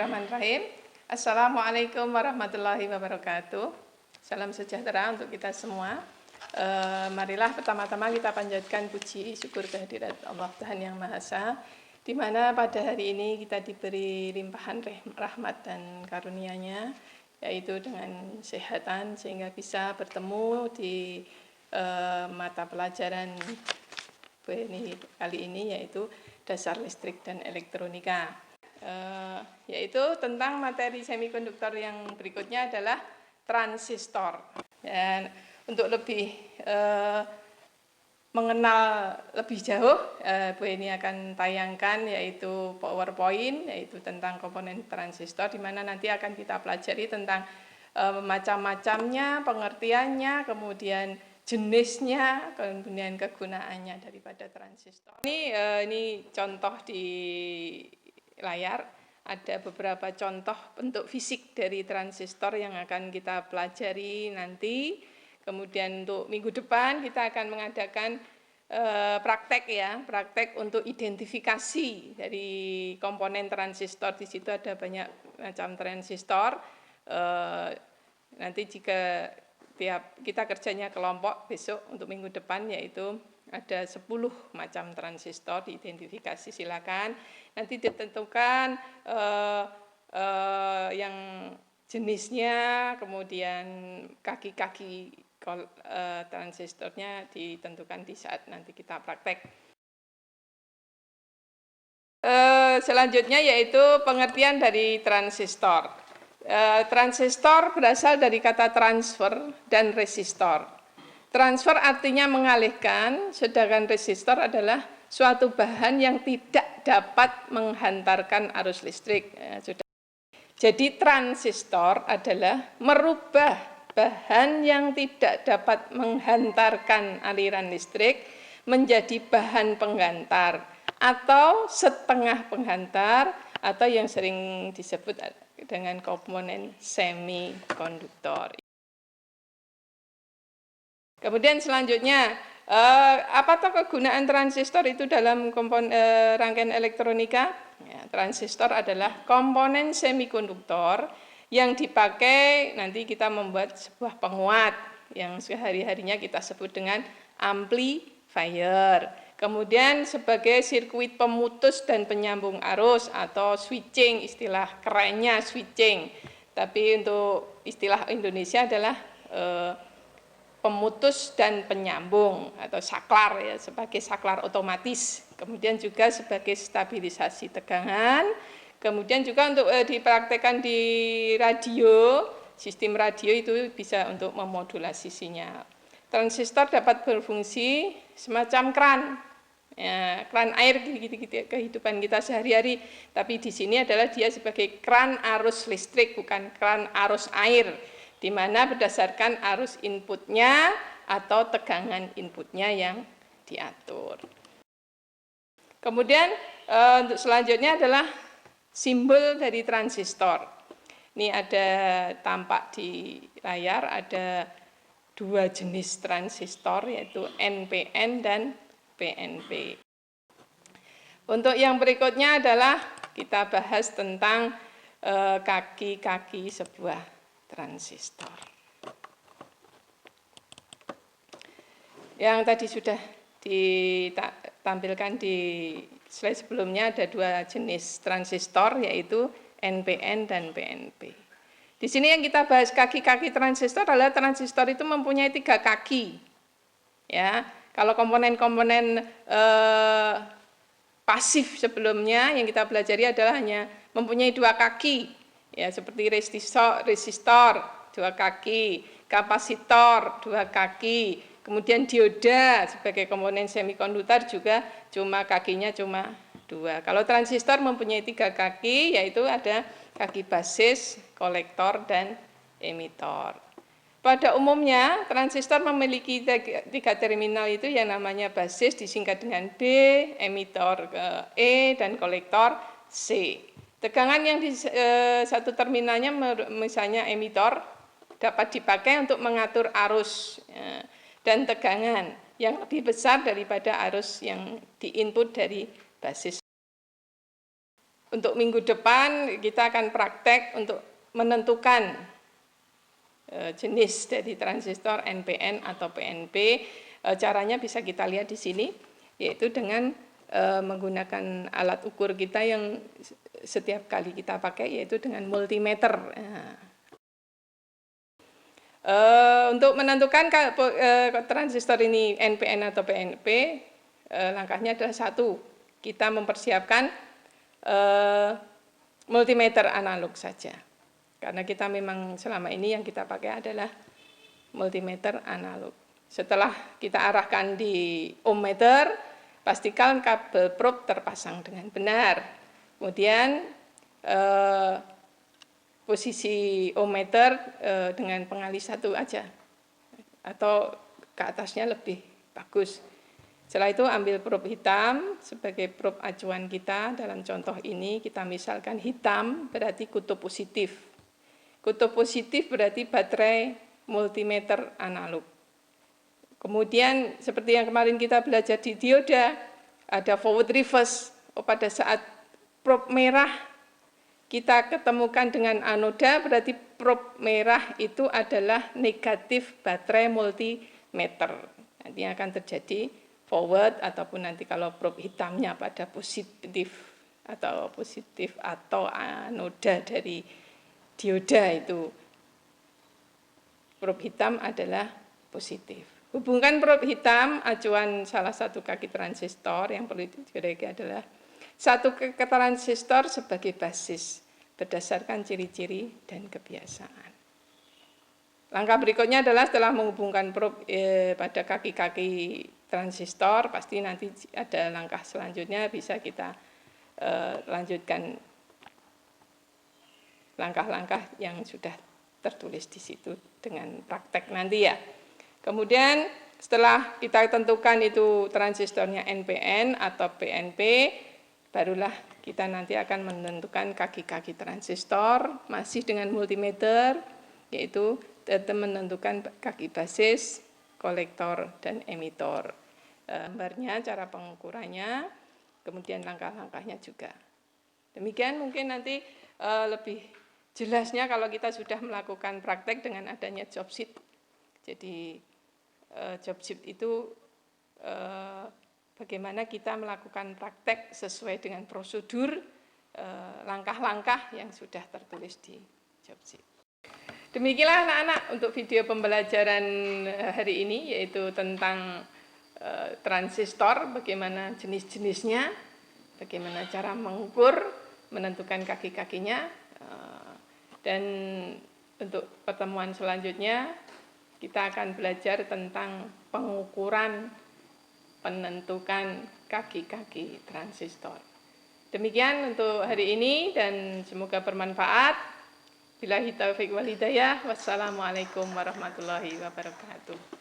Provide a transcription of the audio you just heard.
Bismillahirrahmanirrahim. Assalamualaikum warahmatullahi wabarakatuh. Salam sejahtera untuk kita semua. Marilah pertama-tama kita panjatkan puji syukur kehadirat Allah Tuhan Yang Maha Esa, di mana pada hari ini kita diberi limpahan rahmat dan karunia-Nya, yaitu dengan kesehatan sehingga bisa bertemu di mata pelajaran BNI kali ini, yaitu Dasar Listrik dan Elektronika. Yaitu tentang materi semikonduktor yang berikutnya adalah transistor. Dan untuk lebih mengenal lebih jauh, Bu Eni akan tayangkan yaitu PowerPoint, yaitu tentang komponen transistor, di mana nanti akan kita pelajari tentang macam-macamnya, pengertiannya, kemudian jenisnya, kemudian kegunaannya daripada transistor. Ini contoh di layar, ada beberapa contoh bentuk fisik dari transistor yang akan kita pelajari nanti. Kemudian untuk minggu depan kita akan mengadakan praktek untuk identifikasi dari komponen transistor. Di situ ada banyak macam transistor. Nanti jika kita kerjanya kelompok besok untuk minggu depan, yaitu ada 10 macam transistor diidentifikasi, silakan. Nanti ditentukan yang jenisnya, kemudian kaki-kaki transistornya ditentukan di saat nanti kita praktek. Selanjutnya yaitu pengertian dari transistor. Transistor berasal dari kata transfer dan resistor. Transfer artinya mengalihkan, sedangkan resistor adalah suatu bahan yang tidak dapat menghantarkan arus listrik. Jadi transistor adalah merubah bahan yang tidak dapat menghantarkan aliran listrik menjadi bahan penghantar atau setengah penghantar, atau yang sering disebut dengan komponen semikonduktor. Kemudian selanjutnya, apakah kegunaan transistor itu dalam rangkaian elektronika? Ya, transistor adalah komponen semikonduktor yang dipakai nanti kita membuat sebuah penguat yang sehari-harinya kita sebut dengan amplifier. Kemudian sebagai sirkuit pemutus dan penyambung arus atau switching, istilah kerennya switching. Tapi untuk istilah Indonesia adalah pemutus dan penyambung atau saklar, ya, sebagai saklar otomatis. Kemudian juga sebagai stabilisasi tegangan. Kemudian juga untuk dipraktekkan di radio, sistem radio itu bisa untuk memodulasi sinyal. Transistor dapat berfungsi semacam keran, ya, keran air di kehidupan kita sehari-hari. Tapi di sini adalah dia sebagai keran arus listrik, bukan keran arus air, di mana berdasarkan arus inputnya atau tegangan inputnya yang diatur. Kemudian untuk selanjutnya adalah simbol dari transistor. Ini ada tampak di layar, ada 2 jenis transistor, yaitu NPN dan PNP. Untuk yang berikutnya adalah kita bahas tentang kaki-kaki sebuah transistor. Yang tadi sudah ditampilkan di slide sebelumnya, ada 2 jenis transistor, yaitu NPN dan PNP. Di sini yang kita bahas kaki-kaki transistor adalah transistor itu mempunyai 3 kaki. Ya, kalau komponen-komponen pasif sebelumnya yang kita pelajari adalah hanya mempunyai 2 kaki. Ya, seperti resistor 2 kaki, kapasitor 2 kaki, kemudian dioda sebagai komponen semikonduktor juga kakinya cuma 2. Kalau transistor mempunyai 3 kaki, yaitu ada kaki basis, kolektor, dan emitor. Pada umumnya transistor memiliki 3 terminal, itu yang namanya basis disingkat dengan B, emitor E, dan kolektor C. Tegangan yang di satu terminalnya, misalnya emitor, dapat dipakai untuk mengatur arus dan tegangan yang lebih besar daripada arus yang diinput dari basis. untuk minggu depan kita akan praktek untuk menentukan jenis dari transistor NPN atau PNP. Caranya bisa kita lihat di sini, yaitu dengan menggunakan alat ukur kita yang setiap kali kita pakai, yaitu dengan multimeter. Untuk menentukan transistor ini NPN atau PNP, langkahnya adalah satu, kita mempersiapkan multimeter analog saja. Karena kita memang selama ini yang kita pakai adalah multimeter analog. Setelah kita arahkan di ohmmeter, pastikan kabel probe terpasang dengan benar. Kemudian posisi ohmmeter dengan pengalih satu aja, atau ke atasnya lebih bagus. Setelah itu ambil probe hitam sebagai probe acuan kita. Dalam contoh ini kita misalkan hitam berarti kutub positif. Kutub positif berarti baterai multimeter analog. Kemudian seperti yang kemarin kita belajar di dioda, ada forward reverse. Pada saat probe merah kita ketemukan dengan anoda, berarti probe merah itu adalah negatif baterai multimeter. Nanti akan terjadi forward, ataupun nanti kalau probe hitamnya pada positif atau anoda dari dioda itu, probe hitam adalah positif. Hubungkan probe hitam acuan salah satu kaki transistor, yang perlu diketahui adalah satu kaki transistor sebagai basis berdasarkan ciri-ciri dan kebiasaan. Langkah berikutnya adalah setelah menghubungkan probe pada kaki-kaki transistor, pasti nanti ada langkah selanjutnya, bisa kita lanjutkan langkah-langkah yang sudah tertulis di situ dengan praktek nanti ya. Kemudian setelah kita tentukan itu transistornya NPN atau PNP, barulah kita nanti akan menentukan kaki-kaki transistor masih dengan multimeter, yaitu menentukan kaki basis, kolektor, dan emitor. Gambarnya, cara pengukurannya, kemudian langkah-langkahnya juga. Demikian mungkin nanti lebih jelasnya kalau kita sudah melakukan praktek dengan adanya job sheet. Jadi job sheet itu bagaimana kita melakukan praktek sesuai dengan prosedur langkah-langkah yang sudah tertulis di job sheet. Demikianlah anak-anak untuk video pembelajaran hari ini, yaitu tentang transistor, bagaimana jenis-jenisnya, bagaimana cara mengukur, menentukan kaki-kakinya, dan untuk pertemuan selanjutnya kita akan belajar tentang pengukuran, penentukan kaki-kaki transistor. Demikian untuk hari ini dan semoga bermanfaat. Billahi taufiq wal hidayah. Wassalamualaikum warahmatullahi wabarakatuh.